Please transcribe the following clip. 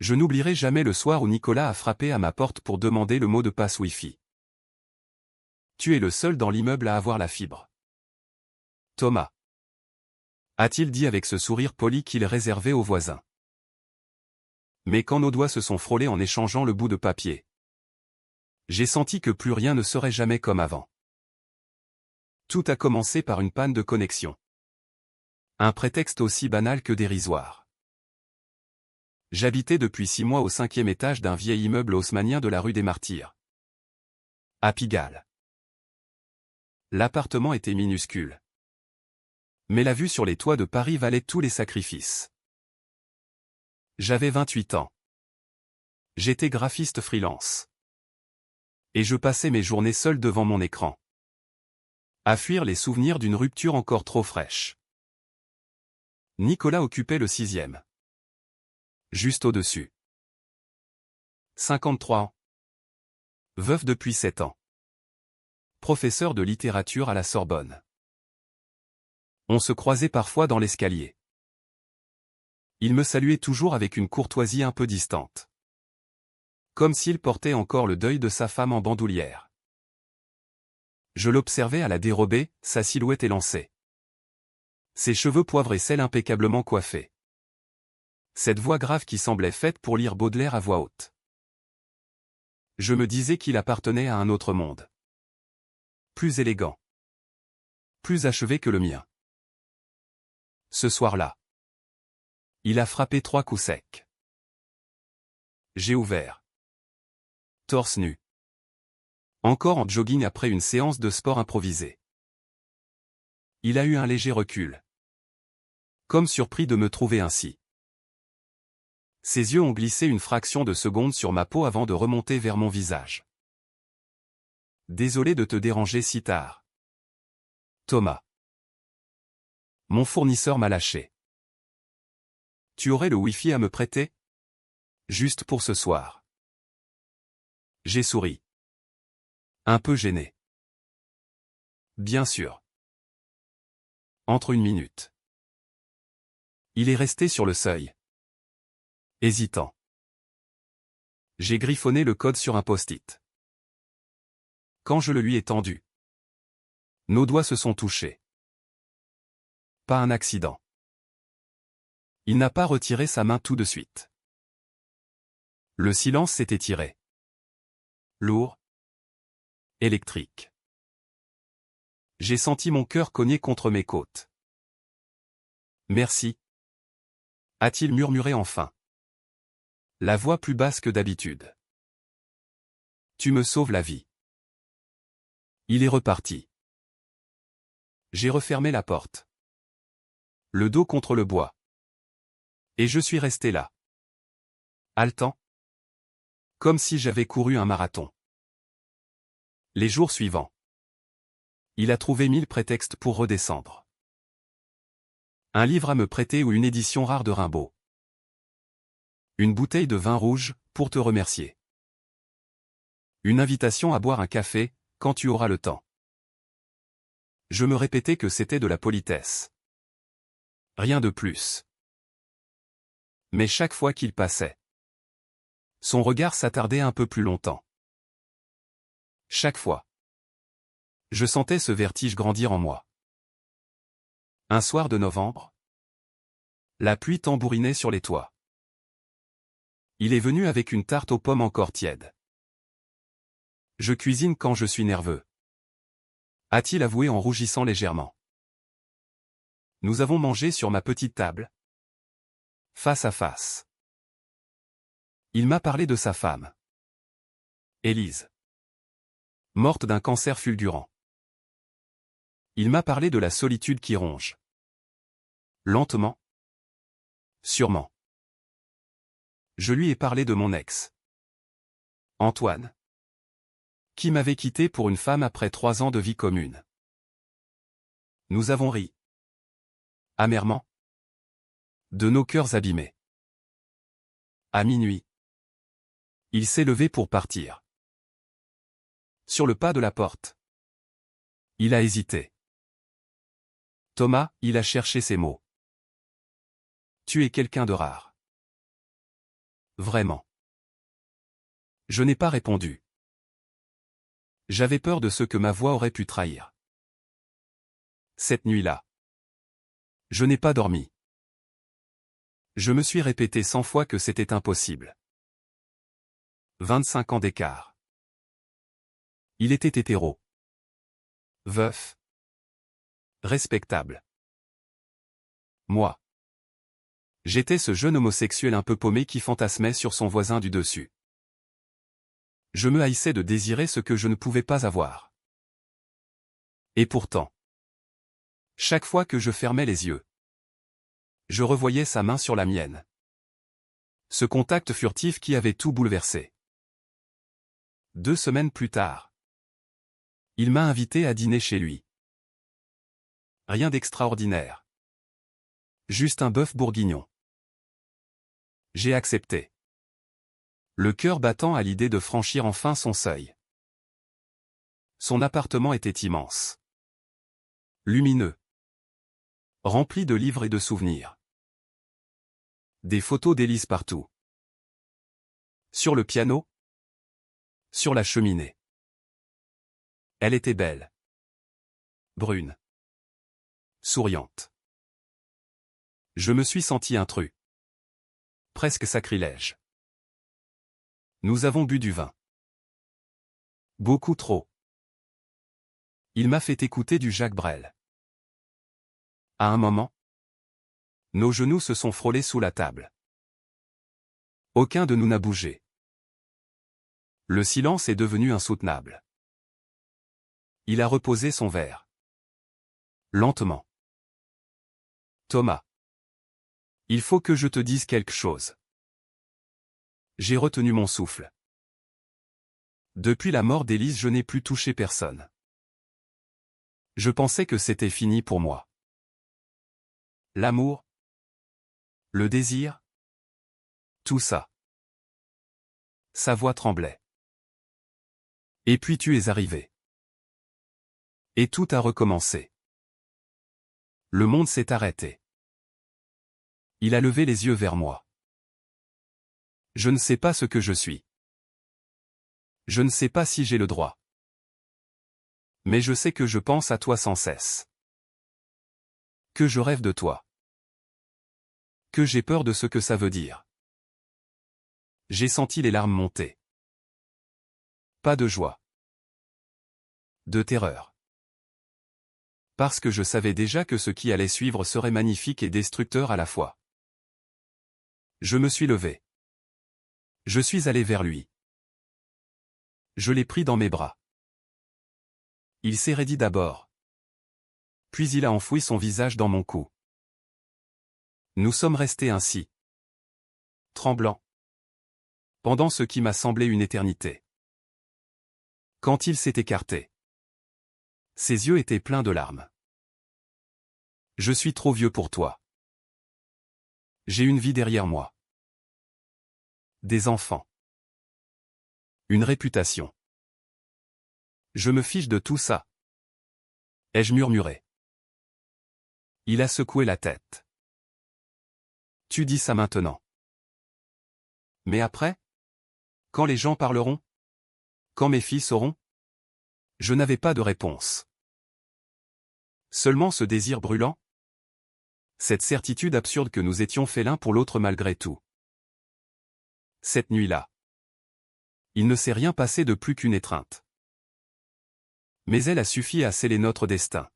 Je n'oublierai jamais le soir où Nicolas a frappé à ma porte pour demander le mot de passe Wi-Fi. Tu es le seul dans l'immeuble à avoir la fibre. Thomas. A-t-il dit avec ce sourire poli qu'il réservait aux voisins. Mais quand nos doigts se sont frôlés en échangeant le bout de papier, j'ai senti que plus rien ne serait jamais comme avant. Tout a commencé par une panne de connexion. Un prétexte aussi banal que dérisoire. J'habitais depuis 6 mois au 5e étage d'un vieil immeuble haussmannien de la rue des Martyrs, à Pigalle. L'appartement était minuscule. Mais la vue sur les toits de Paris valait tous les sacrifices. J'avais 28 ans. J'étais graphiste freelance. Et je passais mes journées seul devant mon écran, à fuir les souvenirs d'une rupture encore trop fraîche. Nicolas occupait le 6e. Juste au-dessus. 53 ans. Veuf depuis 7 ans. Professeur de littérature à la Sorbonne. On se croisait parfois dans l'escalier. Il me saluait toujours avec une courtoisie un peu distante. Comme s'il portait encore le deuil de sa femme en bandoulière. Je l'observais à la dérobée, sa silhouette élancée. Ses cheveux poivre et sel impeccablement coiffés. Cette voix grave qui semblait faite pour lire Baudelaire à voix haute. Je me disais qu'il appartenait à un autre monde. Plus élégant. Plus achevé que le mien. Ce soir-là, il a frappé 3 coups secs. J'ai ouvert. Torse nu. Encore en jogging après une séance de sport improvisée. Il a eu un léger recul. Comme surpris de me trouver ainsi. Ses yeux ont glissé une fraction de seconde sur ma peau avant de remonter vers mon visage. Désolé de te déranger si tard. Thomas. Mon fournisseur m'a lâché. Tu aurais le Wi-Fi à me prêter? Juste pour ce soir. J'ai souri. Un peu gêné. Bien sûr. Entre une minute. Il est resté sur le seuil. Hésitant. J'ai griffonné le code sur un post-it. Quand je le lui ai tendu, nos doigts se sont touchés. Pas un accident. Il n'a pas retiré sa main tout de suite. Le silence s'est étiré. Lourd. Électrique. J'ai senti mon cœur cogner contre mes côtes. Merci. A-t-il murmuré enfin. La voix plus basse que d'habitude. Tu me sauves la vie. Il est reparti. J'ai refermé la porte. Le dos contre le bois. Et je suis resté là. Haletant. Comme si j'avais couru un marathon. Les jours suivants. Il a trouvé 1000 prétextes pour redescendre. Un livre à me prêter ou une édition rare de Rimbaud. Une bouteille de vin rouge, pour te remercier. Une invitation à boire un café, quand tu auras le temps. Je me répétais que c'était de la politesse. Rien de plus. Mais chaque fois qu'il passait, son regard s'attardait un peu plus longtemps. Chaque fois, je sentais ce vertige grandir en moi. Un soir de novembre, la pluie tambourinait sur les toits. Il est venu avec une tarte aux pommes encore tiède. Je cuisine quand je suis nerveux, a-t-il avoué en rougissant légèrement. Nous avons mangé sur ma petite table, face à face. Il m'a parlé de sa femme, Élise, morte d'un cancer fulgurant. Il m'a parlé de la solitude qui ronge. Lentement. Sûrement. Je lui ai parlé de mon ex. Antoine. Qui m'avait quitté pour une femme après 3 ans de vie commune. Nous avons ri. Amèrement. De nos cœurs abîmés. À minuit. Il s'est levé pour partir. Sur le pas de la porte. Il a hésité. Thomas, il a cherché ses mots. Tu es quelqu'un de rare. Vraiment. Je n'ai pas répondu. J'avais peur de ce que ma voix aurait pu trahir. Cette nuit-là, je n'ai pas dormi. Je me suis répété 100 fois que c'était impossible. 25 ans d'écart. Il était hétéro. Veuf. Respectable. Moi. J'étais ce jeune homosexuel un peu paumé qui fantasmait sur son voisin du dessus. Je me haïssais de désirer ce que je ne pouvais pas avoir. Et pourtant, chaque fois que je fermais les yeux, je revoyais sa main sur la mienne. Ce contact furtif qui avait tout bouleversé. 2 semaines plus tard, il m'a invité à dîner chez lui. Rien d'extraordinaire. Juste un bœuf bourguignon. J'ai accepté. Le cœur battant à l'idée de franchir enfin son seuil. Son appartement était immense. Lumineux. Rempli de livres et de souvenirs. Des photos d'Élise partout. Sur le piano. Sur la cheminée. Elle était belle. Brune. Souriante. Je me suis senti intrus. Presque sacrilège. Nous avons bu du vin. Beaucoup trop. Il m'a fait écouter du Jacques Brel. À un moment, nos genoux se sont frôlés sous la table. Aucun de nous n'a bougé. Le silence est devenu insoutenable. Il a reposé son verre. Lentement. Thomas. Il faut que je te dise quelque chose. J'ai retenu mon souffle. Depuis la mort d'Élise, je n'ai plus touché personne. Je pensais que c'était fini pour moi. L'amour, le désir, tout ça. Sa voix tremblait. Et puis tu es arrivé. Et tout a recommencé. Le monde s'est arrêté. Il a levé les yeux vers moi. Je ne sais pas ce que je suis. Je ne sais pas si j'ai le droit. Mais je sais que je pense à toi sans cesse. Que je rêve de toi. Que j'ai peur de ce que ça veut dire. J'ai senti les larmes monter. Pas de joie. De terreur. Parce que je savais déjà que ce qui allait suivre serait magnifique et destructeur à la fois. Je me suis levé. Je suis allé vers lui. Je l'ai pris dans mes bras. Il s'est raidi d'abord. Puis il a enfoui son visage dans mon cou. Nous sommes restés ainsi. Tremblants. Pendant ce qui m'a semblé une éternité. Quand il s'est écarté. Ses yeux étaient pleins de larmes. Je suis trop vieux pour toi. J'ai une vie derrière moi. Des enfants. Une réputation. Je me fiche de tout ça. Ai-je murmuré. Il a secoué la tête. Tu dis ça maintenant. Mais après? Quand les gens parleront? Quand mes filles sauront? Je n'avais pas de réponse. Seulement ce désir brûlant? Cette certitude absurde que nous étions faits l'un pour l'autre malgré tout. Cette nuit-là. Il ne s'est rien passé de plus qu'une étreinte. Mais elle a suffi à sceller notre destin.